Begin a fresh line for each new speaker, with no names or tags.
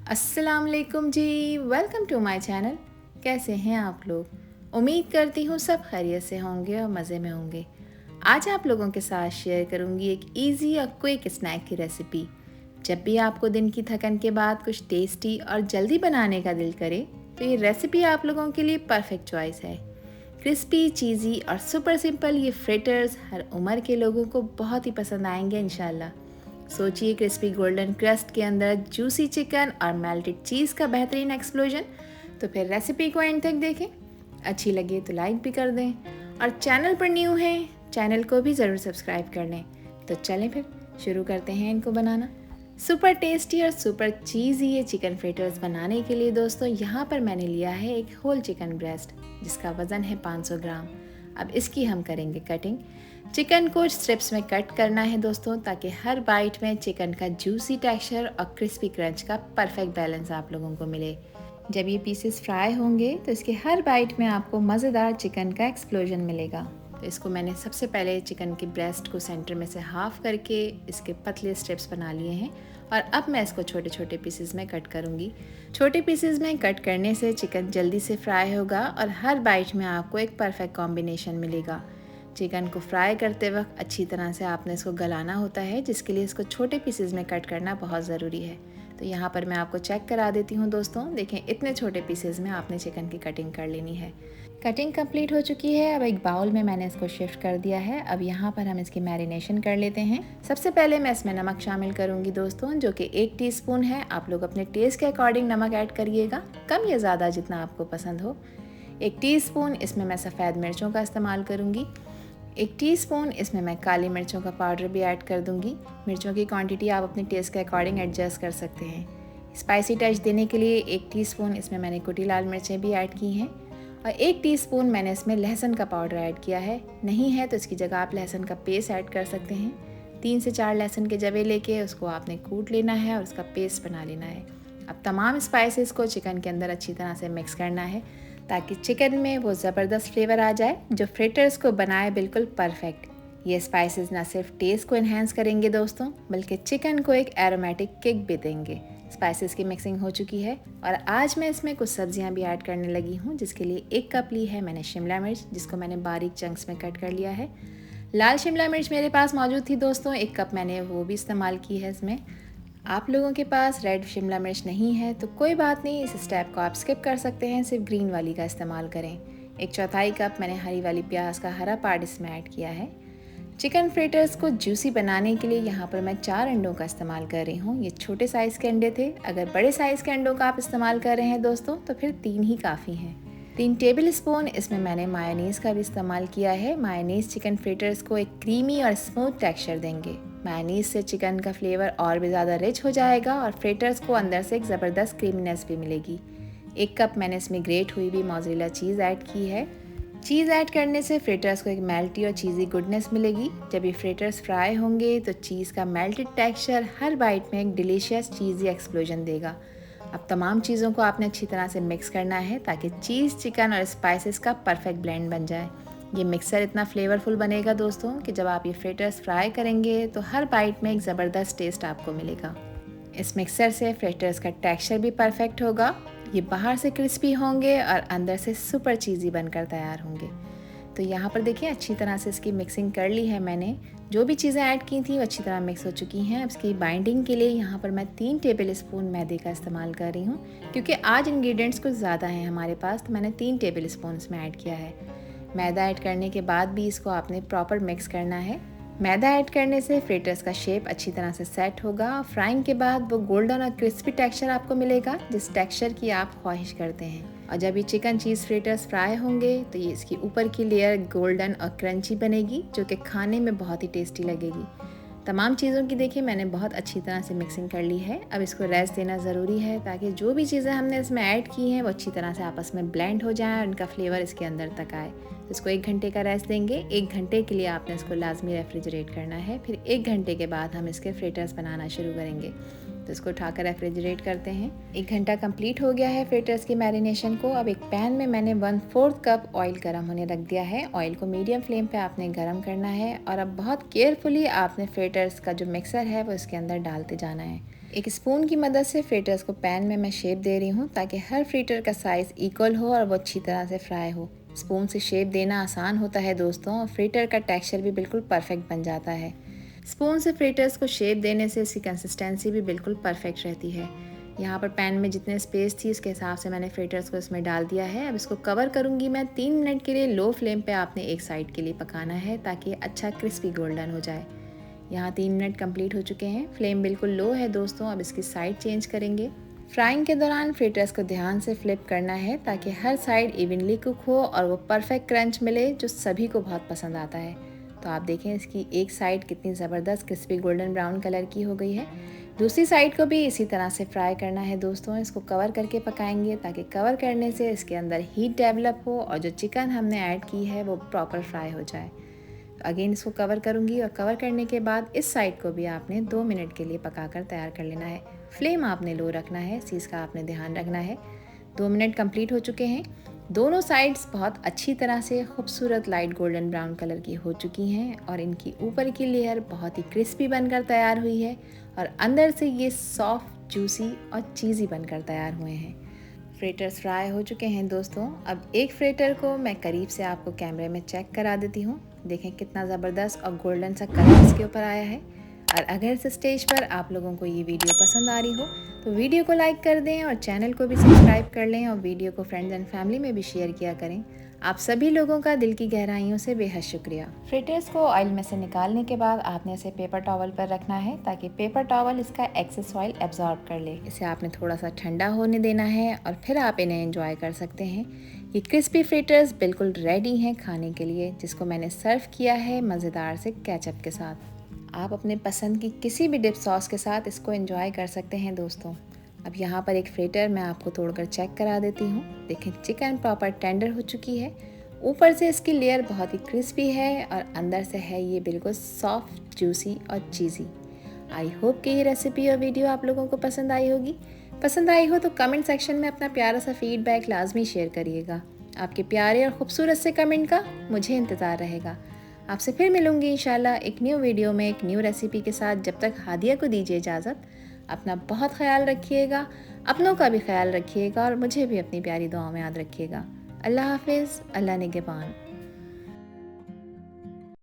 अस्सलाम वालेकुम जी। Welcome to my channel. कैसे हैं आप लोग? उम्मीद करती हूँ सब खैरियत से होंगे और मज़े में होंगे। आज आप लोगों के साथ शेयर करूँगी एक इजी और क्विक स्नैक की रेसिपी। जब भी आपको दिन की थकन के बाद कुछ टेस्टी और जल्दी बनाने का दिल करे तो ये रेसिपी आप लोगों के लिए परफेक्ट चॉइस है। क्रिस्पी, चीज़ी और सुपर सिंपल ये फ्रिटर्स हर उम्र के लोगों को बहुत ही पसंद आएंगे इंशाल्लाह। सोचिए क्रिस्पी गोल्डन क्रस्ट के अंदर जूसी चिकन और मेल्टेड चीज़ का बेहतरीन एक्सप्लोजन। तो फिर रेसिपी को एंड तक देखें। अच्छी लगे तो लाइक भी कर दें और चैनल पर न्यू हैं चैनल को भी ज़रूर सब्सक्राइब कर लें। तो चलें फिर शुरू करते हैं इनको बनाना। सुपर टेस्टी और सुपर चीज़ी ये चिकन फ्रिटर्स बनाने के लिए दोस्तों यहाँ पर मैंने लिया है एक होल चिकन ब्रेस्ट जिसका वज़न है 500 ग्राम। अब इसकी हम करेंगे कटिंग। चिकन को स्ट्रिप्स में कट करना है दोस्तों, ताकि हर बाइट में चिकन का जूसी टेक्सचर और क्रिस्पी क्रंच का परफेक्ट बैलेंस आप लोगों को मिले। जब ये पीसेस फ्राई होंगे तो इसके हर बाइट में आपको मज़ेदार चिकन का एक्सप्लोजन मिलेगा। तो इसको मैंने सबसे पहले चिकन के ब्रेस्ट को सेंटर में से हाफ करके इसके पतले स्ट्रिप्स बना लिए हैं और अब मैं इसको छोटे छोटे पीसेस में कट करूँगी। छोटे पीसेस में कट करने से चिकन जल्दी से फ्राई होगा और हर बाइट में आपको एक परफेक्ट कॉम्बिनेशन मिलेगा। चिकन को फ्राई करते वक्त अच्छी तरह से आपने इसको गलाना होता है, जिसके लिए इसको छोटे पीसेस में कट करना बहुत ज़रूरी है। तो यहाँ पर मैं आपको चेक करा देती हूँ दोस्तों। देखें इतने छोटे पीसेस में आपने चिकन की कटिंग कर लेनी है। कटिंग कंप्लीट हो चुकी है। अब एक बाउल में मैंने इसको शिफ्ट कर दिया है। अब यहाँ पर हम इसकी मैरिनेशन कर लेते हैं। सबसे पहले मैं इसमें नमक शामिल करूँगी दोस्तों, जो कि 1 टीस्पून है। आप लोग अपने टेस्ट के अकॉर्डिंग नमक ऐड करिएगा, कम या ज़्यादा जितना आपको पसंद हो। 1 टीस्पून इसमें मैं सफ़ेद मिर्चों का इस्तेमाल करूँगी। 1 टीस्पून इसमें मैं काली मिर्चों का पाउडर भी ऐड कर दूंगी। मिर्चों की क्वांटिटी आप अपने टेस्ट के अकॉर्डिंग एडजस्ट कर सकते हैं। स्पाइसी टच देने के लिए 1 टीस्पून इसमें मैंने कुटी लाल मिर्चें भी ऐड की हैं और 1 टीस्पून मैंने इसमें लहसुन का पाउडर ऐड किया है। नहीं है तो इसकी जगह आप लहसुन का पेस्ट ऐड कर सकते हैं। 3 से 4 लहसुन के जवे लेके उसको आपने कूट लेना है और उसका पेस्ट बना लेना है। अब तमाम स्पाइसेस को चिकन के अंदर अच्छी तरह से मिक्स करना है, ताकि चिकन में वो ज़बरदस्त फ्लेवर आ जाए जो फ्रिटर्स को बनाए बिल्कुल परफेक्ट। ये स्पाइसेस ना सिर्फ टेस्ट को इन्हेंस करेंगे दोस्तों, बल्कि चिकन को एक एरोमेटिक किक भी देंगे। स्पाइसेस की मिक्सिंग हो चुकी है और आज मैं इसमें कुछ सब्जियां भी ऐड करने लगी हूँ, जिसके लिए 1 कप ली है मैंने शिमला मिर्च, जिसको मैंने बारीक चंक्स में कट कर लिया है। लाल शिमला मिर्च मेरे पास मौजूद थी दोस्तों, 1 कप मैंने वो भी इस्तेमाल की है इसमें। आप लोगों के पास रेड शिमला मिर्च नहीं है तो कोई बात नहीं, इस स्टेप को आप स्किप कर सकते हैं, सिर्फ ग्रीन वाली का इस्तेमाल करें। 1/4 कप मैंने हरी वाली प्याज का हरा पार्ट इसमें ऐड किया है। चिकन फ्रिटर्स को जूसी बनाने के लिए यहाँ पर मैं 4 अंडों का इस्तेमाल कर रही हूँ। ये छोटे साइज़ के अंडे थे। अगर बड़े साइज़ के अंडों का आप इस्तेमाल कर रहे हैं दोस्तों तो फिर 3 ही काफ़ी हैं। 3 टेबल स्पून इसमें मैंने मायोनीज़ का भी इस्तेमाल किया है। मायोनीज़ चिकन फ्रिटर्स को एक क्रीमी और स्मूथ टेक्सचर देंगे। मायोनीज़ से चिकन का फ्लेवर और भी ज़्यादा रिच हो जाएगा और फ्रिटर्स को अंदर से एक ज़बरदस्त क्रीमीनेस भी मिलेगी। 1 कप मैंने इसमें ग्रेट हुई हुई मोज़रेला चीज़ ऐड की है। चीज़ ऐड करने से फ्रिटर्स को एक मेल्टी और चीज़ी गुडनेस मिलेगी। जब ये फ्रिटर्स फ्राई होंगे तो चीज़ का मेल्टेड टेक्सचर हर बाइट में एक डिलीशियस चीज़ी एक्सप्लोजन देगा। अब तमाम चीज़ों को आपने अच्छी तरह से मिक्स करना है, ताकि चीज़, चिकन और स्पाइसेस का परफेक्ट ब्लेंड बन जाए। ये मिक्सर इतना फ्लेवरफुल बनेगा दोस्तों कि जब आप ये फ्रिटर्स फ्राई करेंगे तो हर बाइट में एक ज़बरदस्त टेस्ट आपको मिलेगा। इस मिक्सर से फ्रिटर्स का टेक्सचर भी परफेक्ट होगा। ये बाहर से क्रिस्पी होंगे और अंदर से सुपर चीज़ी बनकर तैयार होंगे। तो यहाँ पर देखिए अच्छी तरह से इसकी मिक्सिंग कर ली है मैंने। जो भी चीज़ें ऐड की थी वो अच्छी तरह मिक्स हो चुकी हैं। अब इसकी बाइंडिंग के लिए यहाँ पर मैं 3 टेबल स्पून मैदे का इस्तेमाल कर रही हूँ, क्योंकि आज इंग्रेडिएंट्स कुछ ज़्यादा हैं हमारे पास, तो मैंने 3 टेबल स्पून इसमें ऐड किया है। मैदा ऐड करने के बाद भी इसको आपने प्रॉपर मिक्स करना है। मैदा ऐड करने से फ्रिटर्स का शेप अच्छी तरह से सेट होगा। फ्राइंग के बाद वो गोल्डन और क्रिस्पी टेक्सचर आपको मिलेगा, जिस टेक्सचर की आप ख्वाहिश करते हैं। और जब ये चिकन चीज़ फ्रिटर्स फ्राई होंगे तो ये इसकी ऊपर की लेयर गोल्डन और क्रंची बनेगी, जो कि खाने में बहुत ही टेस्टी लगेगी। तमाम चीज़ों की देखिए मैंने बहुत अच्छी तरह से मिक्सिंग कर ली है। अब इसको रेस्ट देना ज़रूरी है, ताकि जो भी चीज़ें हमने इसमें ऐड की हैं वो अच्छी तरह से आपस में ब्लेंड हो जाएं और इनका फ्लेवर इसके अंदर तक आए। तो इसको 1 घंटे का रेस्ट देंगे। 1 घंटे के लिए आपने इसको लाजमी रेफ्रिजरेट करना है। फिर 1 घंटे के बाद हम इसके फ्रिटर्स बनाना शुरू करेंगे। तो इसको उठाकर रेफ्रिजरेट करते हैं। 1 घंटा कंप्लीट हो गया है फ्रिटर्स की मैरिनेशन को। अब एक पैन में मैंने 1/4 कप ऑयल गर्म होने रख दिया है। ऑयल को मीडियम फ्लेम पे आपने गर्म करना है और अब बहुत केयरफुली आपने फ्रिटर्स का जो मिक्सर है वो इसके अंदर डालते जाना है। एक स्पून की मदद से फ्रिटर्स को पैन में मैं शेप दे रही हूँ ताकि हर फ्रिटर का साइज़ इक्वल हो और वो अच्छी तरह से फ्राई हो। स्पून से शेप देना आसान होता है दोस्तों, और फ्रिटर का टेक्सचर भी बिल्कुल परफेक्ट बन जाता है। स्पून से फ्रिटर्स को शेप देने से इसकी कंसिस्टेंसी भी बिल्कुल परफेक्ट रहती है। यहाँ पर पैन में जितने स्पेस थी उसके हिसाब से मैंने फ्रिटर्स को इसमें डाल दिया है। अब इसको कवर करूँगी मैं 3 मिनट के लिए। लो फ्लेम पे आपने एक साइड के लिए पकाना है ताकि अच्छा क्रिस्पी गोल्डन हो जाए। यहाँ 3 मिनट कंप्लीट हो चुके हैं। फ्लेम बिल्कुल लो है दोस्तों। अब इसकी साइड चेंज करेंगे। फ्राइंग के दौरान फ्रिटर्स को ध्यान से फ्लिप करना है ताकि हर साइड इवनली कुक हो और वो परफेक्ट क्रंच मिले जो सभी को बहुत पसंद आता है। तो आप देखें इसकी एक साइड कितनी ज़बरदस्त क्रिस्पी गोल्डन ब्राउन कलर की हो गई है। दूसरी साइड को भी इसी तरह से फ्राई करना है दोस्तों। इसको कवर करके पकाएंगे ताकि कवर करने से इसके अंदर हीट डेवलप हो और जो चिकन हमने ऐड की है वो प्रॉपर फ्राई हो जाए। अगेन इसको कवर करूँगी और कवर करने के बाद इस साइड को भी आपने 2 मिनट के लिए पकाकर तैयार कर लेना है। फ्लेम आपने लो रखना है, इस चीज़ का आपने ध्यान रखना है। 2 मिनट कंप्लीट हो चुके हैं। दोनों साइड्स बहुत अच्छी तरह से खूबसूरत लाइट गोल्डन ब्राउन कलर की हो चुकी हैं और इनकी ऊपर की लेयर बहुत ही क्रिस्पी बनकर तैयार हुई है और अंदर से ये सॉफ्ट जूसी और चीज़ी बनकर तैयार हुए हैं। फ्रिटर्स फ्राई हो चुके हैं दोस्तों। अब एक फ्रिटर को मैं करीब से आपको कैमरे में चेक करा देती हूँ। देखें कितना ज़बरदस्त और गोल्डन सा कलर इसके ऊपर आया है। और अगर इस स्टेज पर आप लोगों को ये वीडियो पसंद आ रही हो तो वीडियो को लाइक कर दें और चैनल को भी सब्सक्राइब कर लें और वीडियो को फ्रेंड्स एंड फैमिली में भी शेयर किया करें। आप सभी लोगों का दिल की गहराइयों से बेहद शुक्रिया। फ्रिटर्स को ऑयल में से निकालने के बाद आपने इसे पेपर टॉवल पर रखना है ताकि पेपर टॉवल इसका एक्सेस ऑयल एब्जॉर्ब कर ले। इसे आपने थोड़ा सा ठंडा होने देना है और फिर आप इन्हें एंजॉय कर सकते हैं। ये क्रिस्पी फ्रिटर्स बिल्कुल रेडी हैं खाने के लिए, जिसको मैंने सर्व किया है मज़ेदार से केचप के साथ। आप अपने पसंद की किसी भी डिप सॉस के साथ इसको एंजॉय कर सकते हैं दोस्तों। अब यहाँ पर एक फ्रिटर मैं आपको तोड़कर चेक करा देती हूँ। देखें चिकन प्रॉपर टेंडर हो चुकी है। ऊपर से इसकी लेयर बहुत ही क्रिस्पी है और अंदर से है ये बिल्कुल सॉफ्ट जूसी और चीज़ी। आई होप कि ये रेसिपी और वीडियो आप लोगों को पसंद आई होगी। पसंद आई हो तो कमेंट सेक्शन में अपना प्यारा सा फीडबैक लाजमी शेयर करिएगा। आपके प्यारे और ख़ूबसूरत से कमेंट का मुझे इंतज़ार रहेगा। आपसे फिर मिलूंगी इंशाल्लाह एक न्यू वीडियो में एक न्यू रेसिपी के साथ। जब तक हादिया को दीजिए इजाज़त। अपना बहुत ख्याल रखिएगा, अपनों का भी ख्याल रखिएगा और मुझे भी अपनी प्यारी दुआओं में याद रखिएगा। अल्लाह हाफिज़, अल्लाह निगहबान।